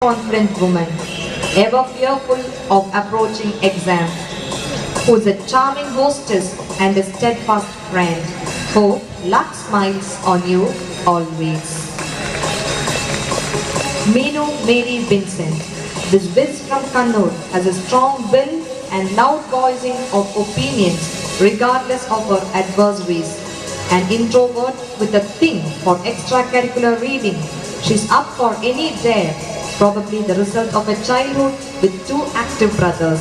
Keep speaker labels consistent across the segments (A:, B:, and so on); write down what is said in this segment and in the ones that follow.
A: confident woman, ever fearful of approaching exam, who is a charming hostess and a steadfast friend. Hope luck smiles on you always. Meenu Mary Vincent. This whiz from Kannur has a strong will and loud voicing of opinions regardless of her adversaries. An introvert with a thing for extracurricular reading, she's up for any dare, probably the result of a childhood with two active brothers.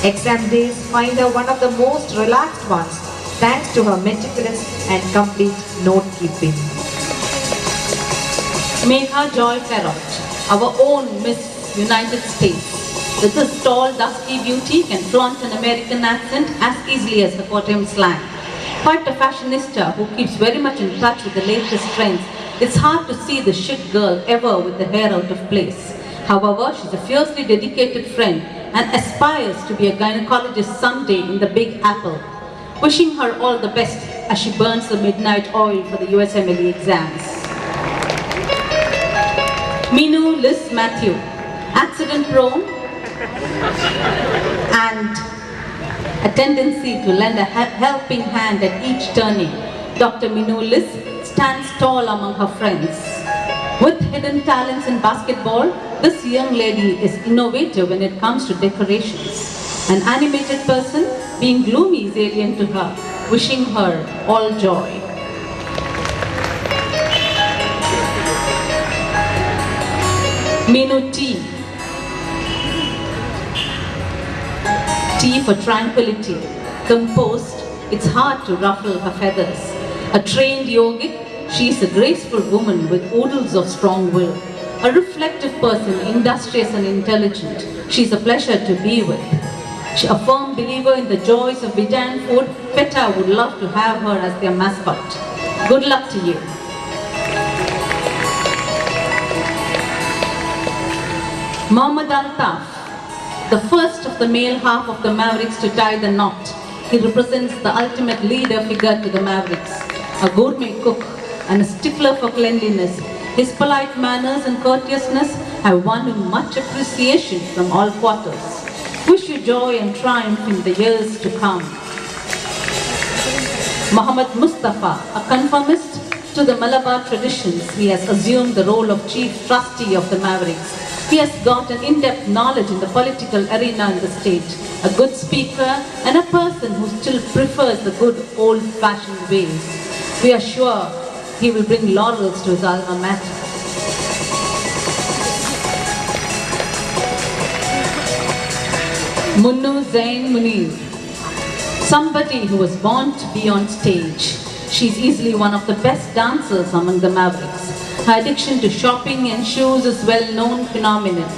A: Exam days find her one of the most relaxed ones thanks to her meticulous and complete note-keeping.
B: Megha Joy Farrott, our own Miss United States. With this tall, dusky beauty can flaunt an American accent as easily as the Kottayam slang. Quite a fashionista who keeps very much in touch with the latest trends, it's hard to see the chic girl ever with the hair out of place. However, she's a fiercely dedicated friend and aspires to be a gynecologist someday in the Big Apple. Wishing her all the best as she burns the midnight oil for the USMLE exams. Meenu Liz Matthew, accident prone and a tendency to lend a helping hand at each turning. Dr. Meenu Liz stands tall among her friends. With hidden talents in basketball, this young lady is innovative when it comes to decorations. An animated person, being gloomy is alien to her, wishing her all joy. Meenu T. T for tranquility. Composed, it's hard to ruffle her feathers. A trained yogic, she is a graceful woman with oodles of strong will. A reflective person, industrious and intelligent, she is a pleasure to be with. She a firm believer in the joys of Vegan food. PETA would love to have her as their mascot. Good luck to you. Mohammad Altaf, the first of the male half of the Mavericks to tie the knot. He represents the ultimate leader figure to the Mavericks. A gourmet cook and a stickler for cleanliness, his polite manners and courteousness have won him much appreciation from all quarters. Wish you joy and triumph in the years to come. Muhammad Mustafa, a conformist to the Malabar traditions, he has assumed the role of chief trustee of the Mavericks. He has got an in-depth knowledge in the political arena in the state, a good speaker and a person who still prefers the good old-fashioned ways. We are sure he will bring laurels to his alma mater. Munnu Zain Munir, somebody who was born to be on stage. She's easily one of the best dancers among the Mavericks. Her addiction to shopping and shoes is well-known phenomenon.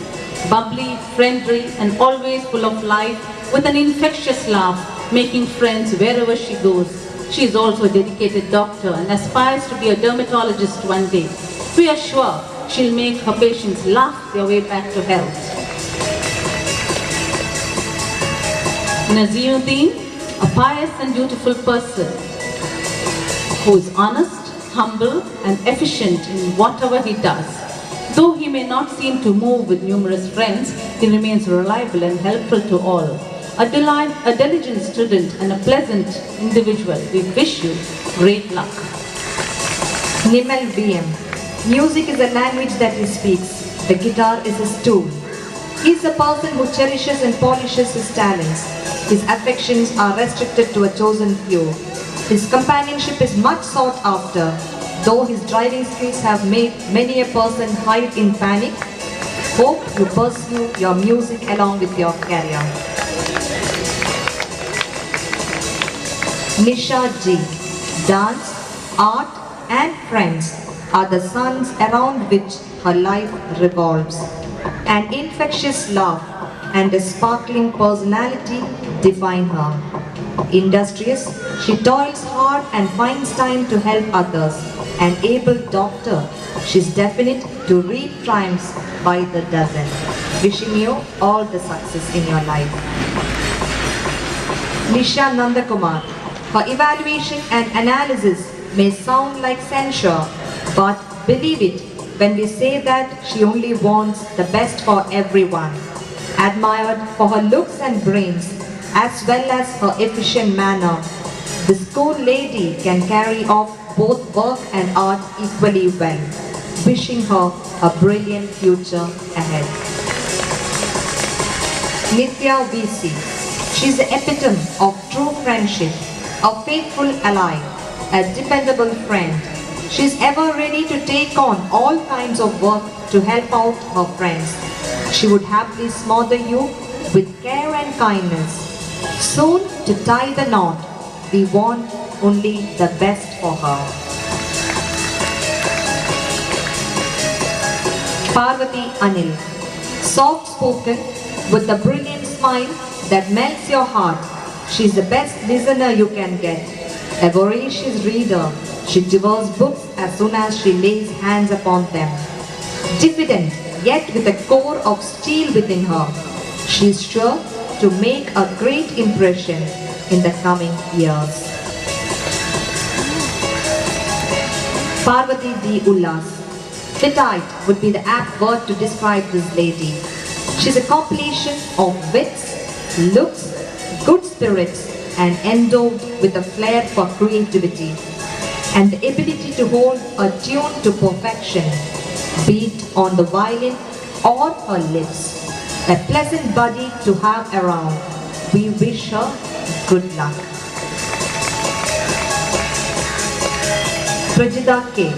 B: Bubbly, friendly, and always full of life, with an infectious laugh, making friends wherever she goes. She is also a dedicated doctor and aspires to be a dermatologist one day. We are sure she'll make her patients laugh their way back to health. Naziruddin, a pious and beautiful person who is honest, humble and efficient in whatever he does. Though he may not seem to move with numerous friends, he remains reliable and helpful to all. A diligent student and a pleasant individual. We wish you great luck.
A: Nimal BM. Music is a language that he speaks. The guitar is his tool. He is a person who cherishes and polishes his talents. His affections are restricted to a chosen few. His companionship is much sought after. Though his driving skills have made many a person hide in panic, hope you pursue your music along with your career. Nisha G. Dance, art and friends are the suns around which her life revolves. An infectious laugh and a sparkling personality define her. Industrious, she toils hard and finds time to help others. An able doctor, she's definite to reap triumphs by the dozen. Wishing you all the success in your life. Nisha Nandakumar, her evaluation and analysis may sound like censure, but believe it, when we say that she only wants the best for everyone. Admired for her looks and brains, as well as her efficient manner, the school lady can carry off both work and art equally well, wishing her a brilliant future ahead. Nitya VC. She is the epitome of true friendship, a faithful ally, a dependable friend. She is ever ready to take on all kinds of work to help out her friends. She would happily smother you with care and kindness. Soon to tie the knot, we want only the best for her. Parvati Anil. Soft-spoken, with a brilliant smile that melts your heart. She is the best listener you can get. A voracious reader, she devours books as soon as she lays hands upon them. Diffident, yet with a core of steel within her, she is sure to make a great impression in the coming years. Parvati D. Ullas. Petite would be the apt word to describe this lady. She is a compilation of wits, looks, good spirits, and endowed with a flair for creativity and the ability to hold a tune to perfection, be it on the violin or her lips. A pleasant body to have around. We wish her good luck. Prajita K.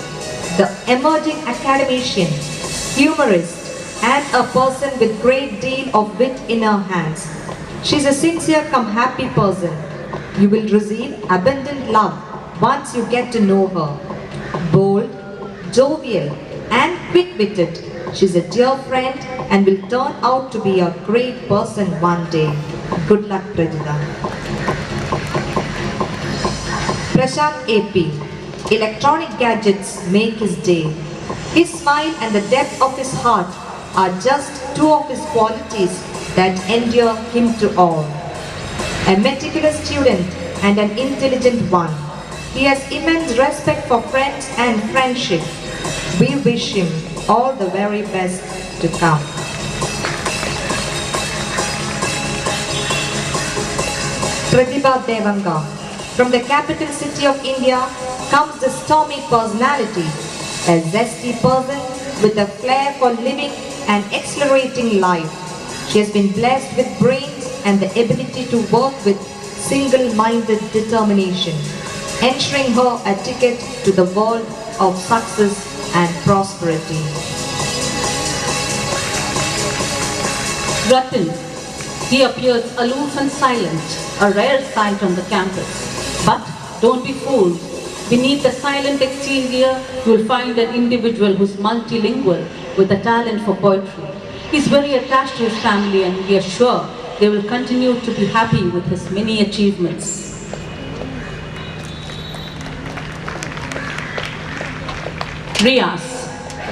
A: The emerging academician, humorist, and a person with great deal of wit in her hands. She is a sincere come happy person. You will receive abundant love once you get to know her. Bold, jovial, and quick-witted, she is a dear friend and will turn out to be a great person one day. Good luck, Prajita. Prashant AP. Electronic gadgets make his day. His smile and the depth of his heart are just two of his qualities that endear him to all. A meticulous student and an intelligent one, he has immense respect for friends and friendship. We wish him all the very best to come. Pratibha Devanga. From the capital city of India comes the stormy personality, a zesty person with a flair for living and accelerating life. She has been blessed with brains and the ability to work with single-minded determination, ensuring her a ticket to the world of success and prosperity.
B: Ratan. He appears aloof and silent, a rare sight on the campus. But don't be fooled. Beneath the silent exterior, you will find an individual who's multilingual with a talent for poetry. He's very attached to his family and we are sure they will continue to be happy with his many achievements. Riaz,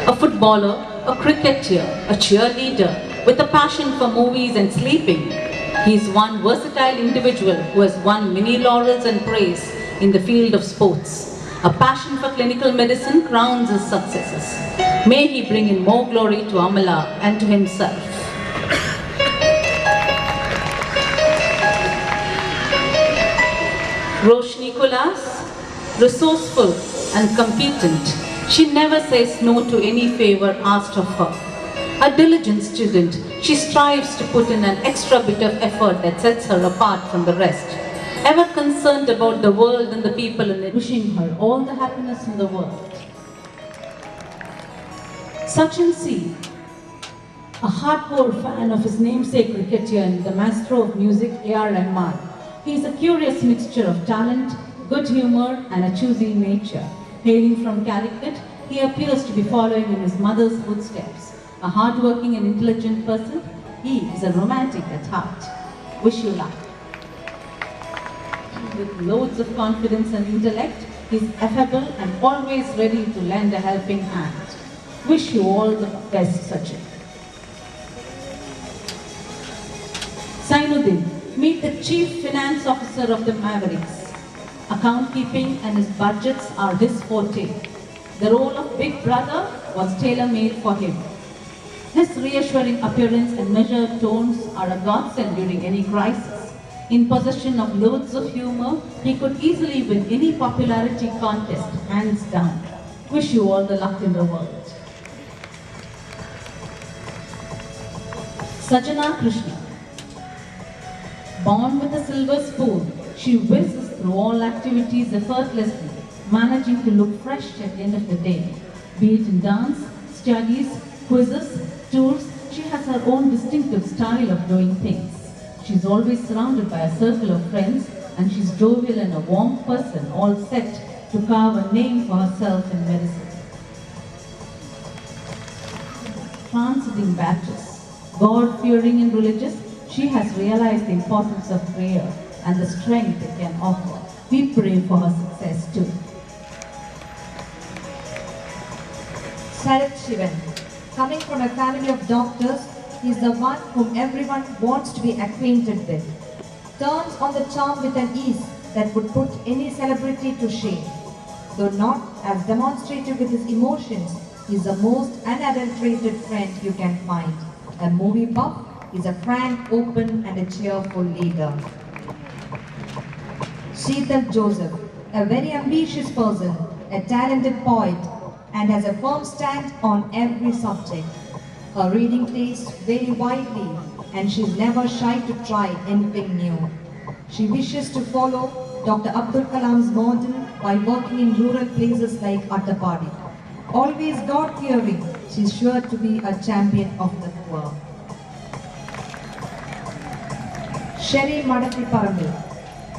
B: a footballer, a cricketer, a cheerleader with a passion for movies and sleeping. He is one versatile individual who has won many laurels and praise in the field of sports. A passion for clinical medicine crowns his successes. May he bring in more glory to Amala and to himself. Roshni Kulas, resourceful and competent. She never says no to any favor asked of her. A diligent student, she strives to put in an extra bit of effort that sets her apart from the rest. Ever concerned about the world and the people in it, wishing her all the happiness in the world. Sachin C, a hardcore fan of his namesake cricketer and the maestro of music A.R. Rahman. He is a curious mixture of talent, good humor and a choosy nature. Hailing from Calicut, he appears to be following in his mother's footsteps. A hard-working and intelligent person, he is a romantic at heart. Wish you luck. With loads of confidence and intellect, he is affable and always ready to lend a helping hand. Wish you all the best, Sachin. Sainuddin, meet the Chief Finance Officer of the Mavericks. Account keeping and his budgets are his forte. The role of big brother was tailor-made for him. His reassuring appearance and measured tones are a godsend during any crisis. In possession of loads of humor, he could easily win any popularity contest, hands down. Wish you all the luck in the world. Sajana Krishna. Born with a silver spoon, she whizzes through all activities effortlessly, managing to look fresh at the end of the day. Be it in dance, studies, quizzes, tours, she has her own distinctive style of doing things. She's always surrounded by a circle of friends, and she's jovial and a warm person, all set to carve a name for herself in medicine. Transcending batches. God-fearing and religious, she has realized the importance of prayer and the strength it can offer. We pray for her success too.
A: Sarat Shivan. Coming from a family of doctors, he is the one whom everyone wants to be acquainted with. Turns on the charm with an ease that would put any celebrity to shame. Though not as demonstrative with his emotions, he is the most unadulterated friend you can find. A movie buff, he is a frank, open and a cheerful leader. Sheetal Joseph, a very ambitious person, a talented poet, and has a firm stand on every subject. Her reading tastes vary widely, and she is never shy to try anything new. She wishes to follow Dr. Abdul Kalam's model by working in rural places like Attapadi. Always God-fearing, she is sure to be a champion of the poor. Sherry Madati Paramil.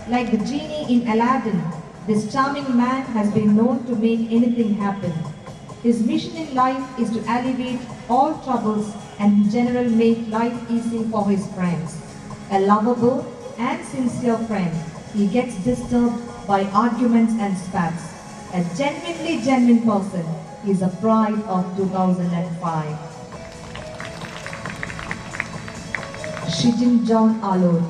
A: Like the genie in Aladdin, this charming man has been known to make anything happen. His mission in life is to alleviate all troubles and in general make life easy for his friends. A lovable and sincere friend, he gets disturbed by arguments and spats. A genuinely genuine person, he is a pride of 2005. Shijin John Alor,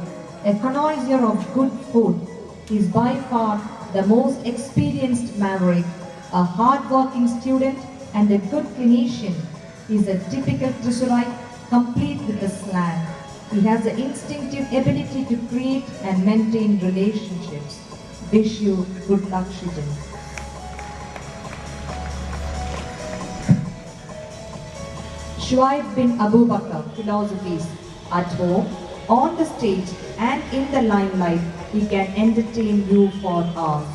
A: a connoisseur of good food, he is by far the most experienced maverick, a hard-working student and a good clinician. He is a typical Thrissurite, complete with the slang. He has the instinctive ability to create and maintain relationships. Wish you good luck, Shijin. Shuaib bin Abu Bakr, philosophies. At home, on the stage and in the limelight, he can entertain you for hours.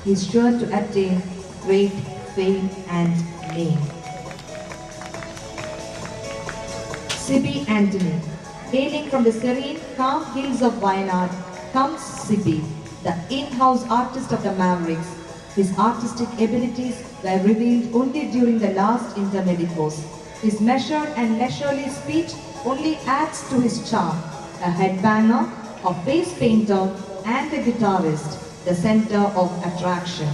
A: He is sure to attain great fame and name. Sibi Anthony. Hailing from the serene, calm hills of Wayanad comes Sibi, the in-house artist of the Mavericks. His artistic abilities were revealed only during the last intermedicals. His measured and leisurely speech only adds to his charm. A headbanger, a face painter, and a guitarist, the center of attraction.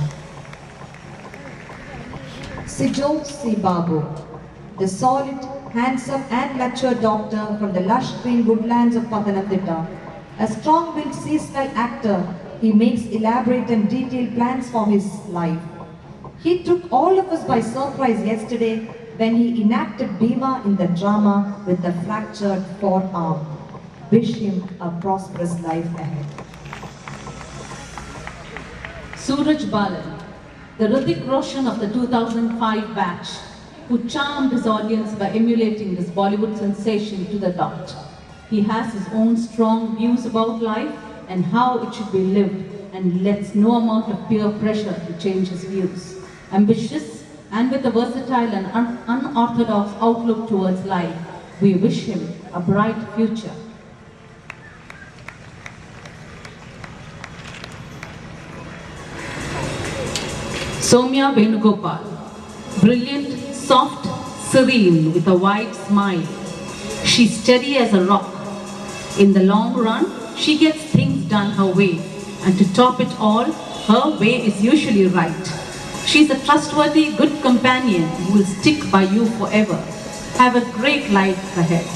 A: Sijo C. Babu, the solid, handsome and mature doctor from the lush green woodlands of Pathanamthitta. A strong-willed seasonal actor, he makes elaborate and detailed plans for his life. He took all of us by surprise yesterday when he enacted Bhima in the drama with the fractured forearm. Wish him a prosperous life ahead.
B: Suraj Balan, the Hrithik Roshan of the 2005 batch, who charmed his audience by emulating this Bollywood sensation to the dot. He has his own strong views about life and how it should be lived, and lets no amount of peer pressure to change his views. Ambitious and with a versatile and unorthodox outlook towards life, we wish him a bright future. Soumya Venugopal, brilliant, soft, serene with a wide smile. She's steady as a rock. In the long run, she gets things done her way, and to top it all, her way is usually right. She's a trustworthy, good companion who will stick by you forever. Have a great life ahead.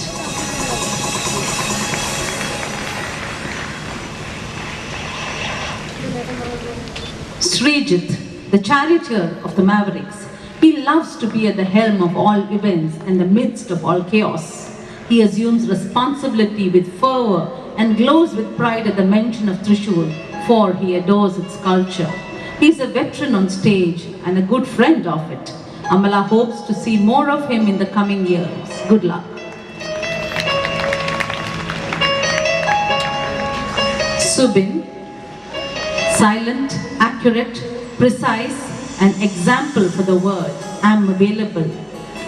B: Srijit, the charioteer of the Mavericks. He loves to be at the helm of all events and the midst of all chaos. He assumes responsibility with fervor and glows with pride at the mention of Trishul, for he adores its culture. He is a veteran on stage and a good friend of it. Amala hopes to see more of him in the coming years. Good luck. Subin, silent, accurate, precise, an example for the word, am available.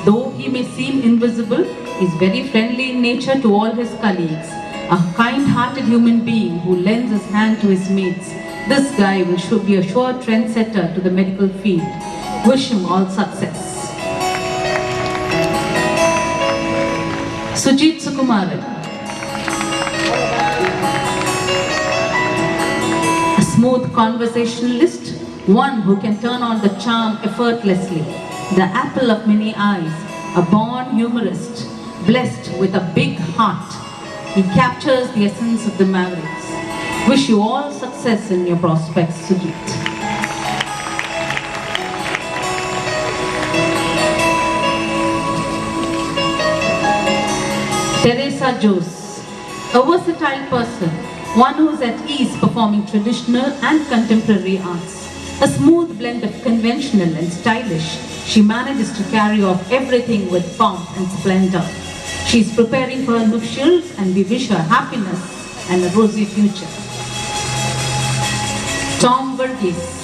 B: Though he may seem invisible, he is very friendly in nature to all his colleagues. A kind-hearted human being who lends his hand to his mates. This guy should be a sure trendsetter to the medical field. Wish him all success. Sujit Sukumaran. A smooth conversationalist, one who can turn on the charm effortlessly. The apple of many eyes, a born humorist, blessed with a big heart. He captures the essence of the Mavericks. Wish you all success in your prospects, Sujit. Teresa Jose, a versatile person, one who is at ease performing traditional and contemporary arts. A smooth blend of conventional and stylish, she manages to carry off everything with pomp and splendor. She is preparing for her nuptials and we wish her happiness and a rosy future. Tom Verghese.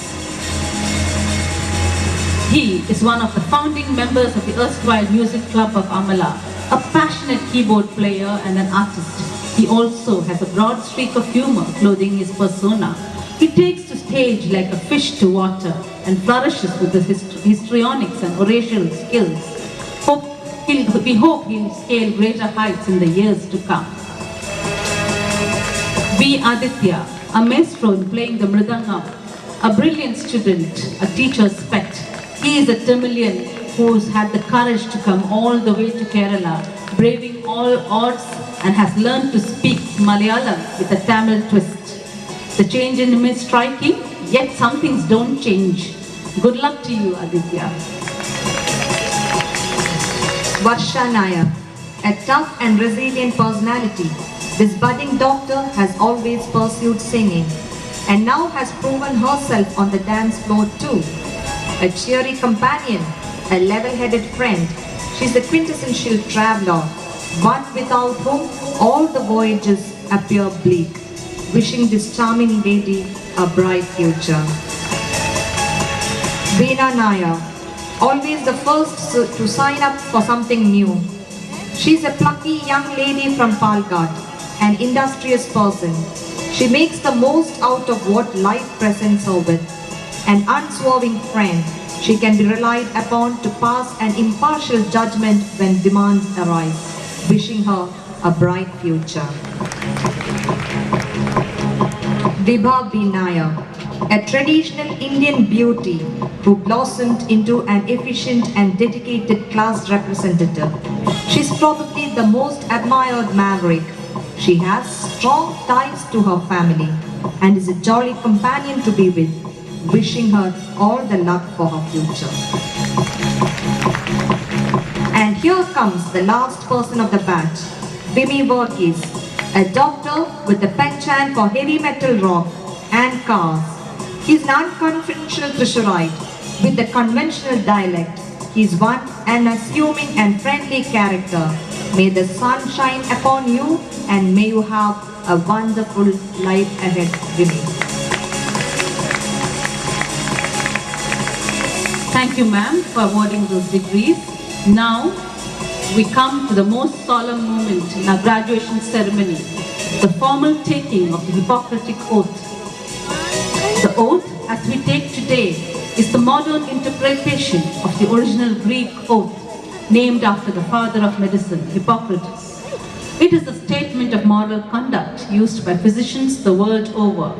B: He is one of the founding members of the erstwhile Music Club of Amala, a passionate keyboard player and an artist. He also has a broad streak of humor clothing his persona. He takes to stage like a fish to water and flourishes with his histrionics and oratorial skills. We hope he'll scale greater heights in the years to come. V. Aditya, a maestro in playing the mridangam, a brilliant student, a teacher's pet. He is a Tamilian who's had the courage to come all the way to Kerala, braving all odds, and has learned to speak Malayalam with a Tamil twist. The change in him is striking, yet some things don't change. Good luck to you, Aditya.
A: Varsha Nayak, a tough and resilient personality, this budding doctor has always pursued singing and now has proven herself on the dance floor too. A cheery companion, a level-headed friend, she's the quintessential traveler, one without whom all the voyages appear bleak. Wishing this charming lady a bright future. Veena Nair, always the first to sign up for something new. She's a plucky young lady from Palghat, an industrious person. She makes the most out of what life presents her with. An unswerving friend, she can be relied upon to pass an impartial judgment when demands arise. Wishing her a bright future. Vibha B. Nair, a traditional Indian beauty who blossomed into an efficient and dedicated class representative. She's probably the most admired maverick. She has strong ties to her family and is a jolly companion to be with, wishing her all the luck for her future. And here comes the last person of the batch, Bimi Verghese, a doctor with a penchant for heavy metal rock and cars. He's an unconventional Trishurite with the conventional dialect. He's one an assuming and friendly character. May the sun shine upon you and may you have a wonderful life ahead, Vimi.
B: Thank you, ma'am, for awarding those degrees. Now, we come to the most solemn moment in our graduation ceremony, the formal taking of the Hippocratic Oath. The oath, as we take today, is the modern interpretation of the original Greek oath, named after the father of medicine, Hippocrates. It is a statement of moral conduct used by physicians the world over.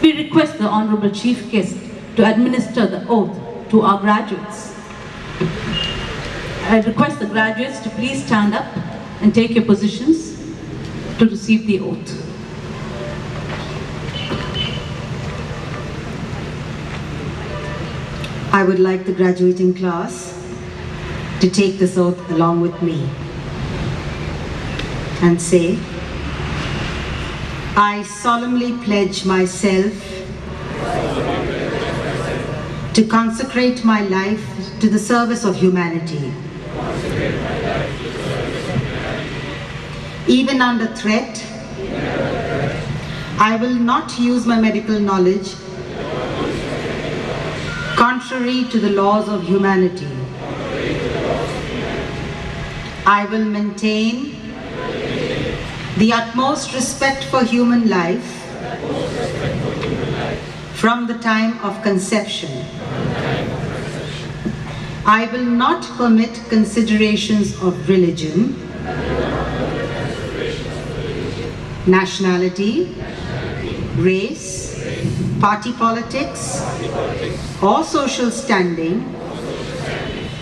B: We request the Honorable Chief Guest to administer the oath to our graduates. I request the graduates to please stand up and take your positions to receive the oath.
C: I would like the graduating class to take this oath along with me and say, I solemnly pledge myself to consecrate my life to the service of humanity. Even under threat, I will not use my medical knowledge contrary to the laws of humanity. I will maintain the utmost respect for human life from the time of conception. I will not permit considerations of religion, nationality, race, party politics, or social standing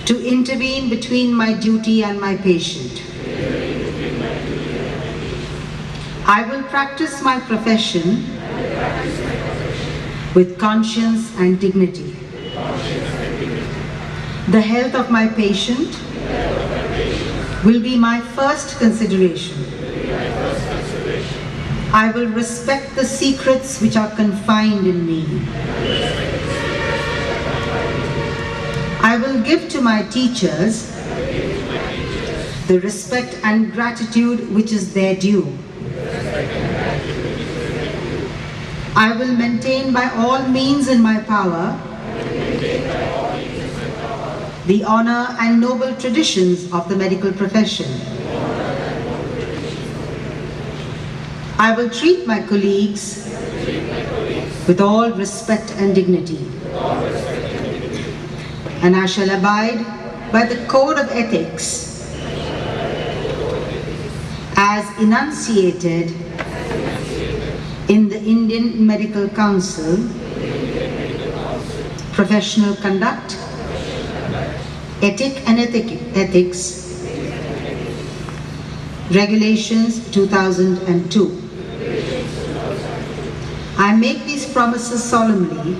C: to intervene between my duty and my patient. I will practice my profession with conscience and dignity. The health of my patient will be my first consideration. I will respect the secrets which are confined in me. I will give to my teachers the respect and gratitude which is their due. I will maintain by all means in my power the honor and noble traditions of the medical profession. I will treat my colleagues with all respect and dignity. And I shall abide by the code of ethics as enunciated in the Indian Medical Council, Professional Conduct, Ethic and Ethics, Regulations 2002. I make these promises solemnly,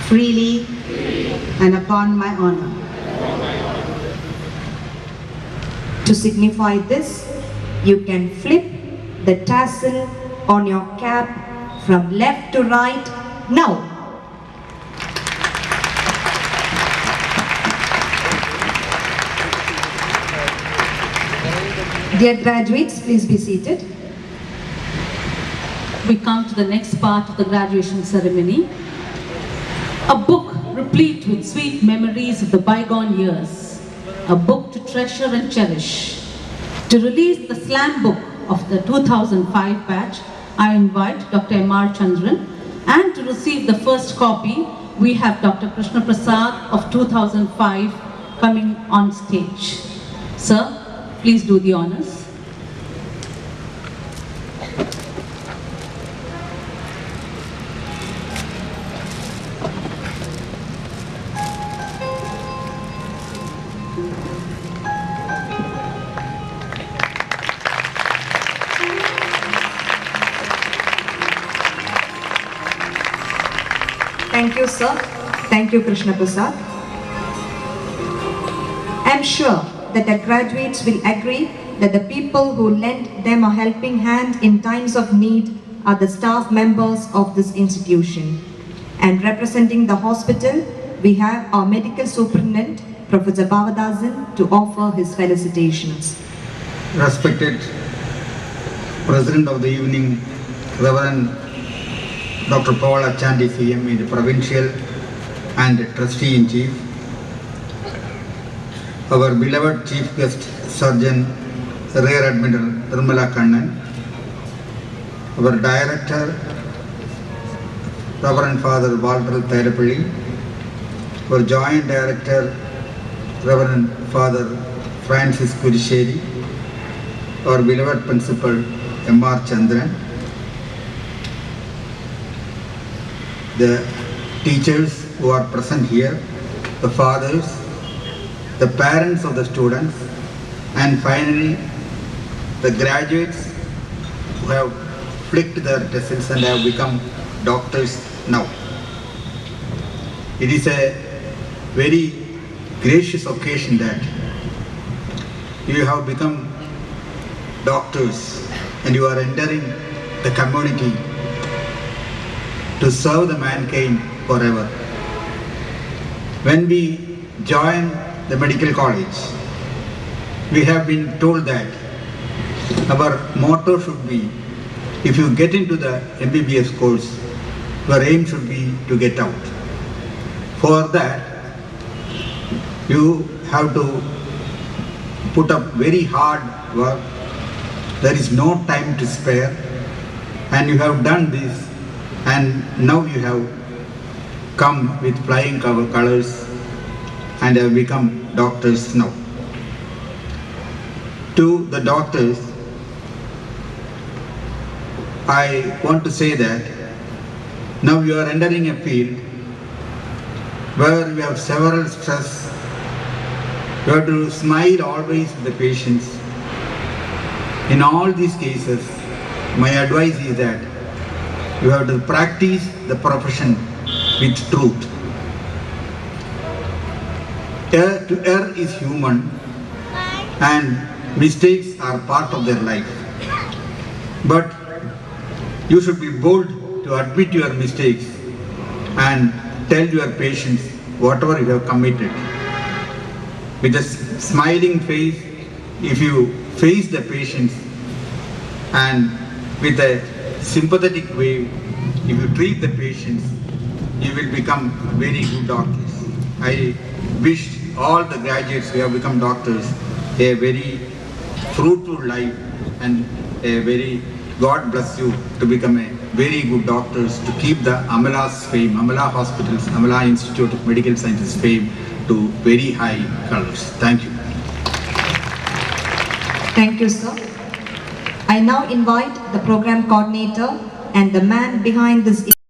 C: freely, and upon my honor.
A: To signify this, you can flip the tassel on your cap from left to right now. Dear graduates, please be seated.
B: We come to the next part of the graduation ceremony. A book replete with sweet memories of the bygone years. A book to treasure and cherish. To release the slam book of the 2005 batch, I invite Dr. M.R. Chandran, and to receive the first copy, we have Dr. Krishna Prasad of 2005 coming on stage. Sir, please do the honors.
A: Thank you, sir. Thank you, Krishna Prasad. I am sure that the graduates will agree that the people who lend them a helping hand in times of need are the staff members of this institution. And representing the hospital, we have our medical superintendent, Professor Bhavadasan, to offer his felicitations.
D: Respected President of the evening, Reverend Dr. Paul Achandi, CME, the Provincial and Trustee-in-Chief, our beloved Chief Guest Surgeon, Rear Admiral Nirmala Kannan, our Director, Reverend Father Walter Thairapalli, our Joint Director, Reverend Father Francis Kurisheri, our beloved Principal M.R. Chandran, the teachers who are present here, the fathers, the parents of the students, and finally the graduates who have flicked their tassels and have become doctors now. it is a very gracious occasion that you have become doctors and you are entering the community to serve the mankind forever. When we join the medical college, we have been told that our motto should be, if you get into the MBBS course, your aim should be to get out. For that, you have to put up very hard work. There is no time to spare, and you have done this, and now you have come with flying colors and have become doctors now. To the doctors, I want to say that now you are entering a field where you have several stress. You have to smile always with the patients. In all these cases, my advice is that you have to practice the profession with truth. To err is human, and mistakes are part of their life. But you should be bold to admit your mistakes and tell your patients whatever you have committed. With a smiling face, if you face the patients, and with a sympathetic way, if you treat the patients, you will become very good doctors. I wish all the graduates who have become doctors a very fruitful life, and a very God bless you to become a very good doctors, to keep the Amala's fame, Amala Hospitals, Amala Institute of Medical Sciences fame to very high colors. Thank you.
A: Thank you, sir. I now invite the program coordinator and the man behind this